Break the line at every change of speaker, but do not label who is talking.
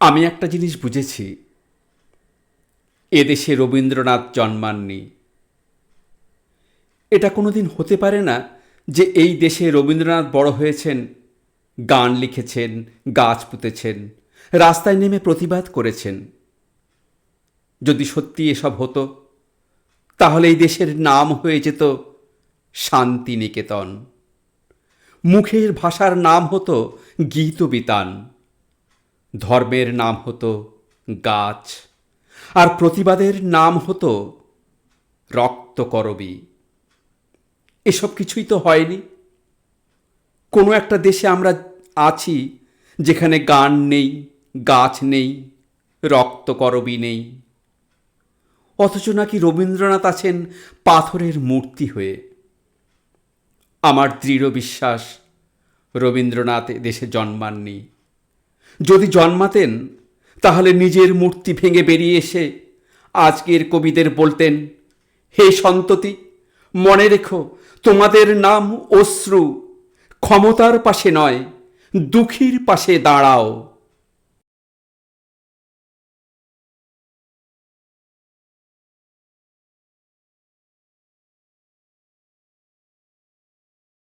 আমি একটা জিনিস বুঝেছি, এদেশে রবীন্দ্রনাথ জন্মাননি। এটা কোনোদিন হতে পারে না যে এই দেশে রবীন্দ্রনাথ বড় হয়েছেন, গান লিখেছেন, গাছ পুঁতেছেন, রাস্তায় নেমে প্রতিবাদ করেছেন। যদি সত্যি এসব হতো, তাহলে এই দেশের নাম হয়ে যেত শান্তিনিকেতন। মুখের ভাষার নাম হতো গীতবিতান, ধর্মের নাম হতো গাছ, আর প্রতিবাদের নাম হতো রক্তকরবী। এসব কিছুই তো হয়নি। কোনো একটা দেশে আমরা আছি যেখানে গান নেই, গাছ নেই, রক্তকরবী নেই, অথচ নাকি রবীন্দ্রনাথ আছেন পাথরের মূর্তি হয়ে। আমার দৃঢ় বিশ্বাস রবীন্দ্রনাথ দেশে জন্মাননি। যদি জন্মাতেন, তাহলে নিজের মূর্তি ভেঙে বেরিয়ে এসে আজকের কবিদের বলতেন, হে সন্ততি, মনে রেখো তোমাদের নাম অশ্রু, ক্ষমতার পাশে নয় দুঃখীর পাশে দাঁড়াও।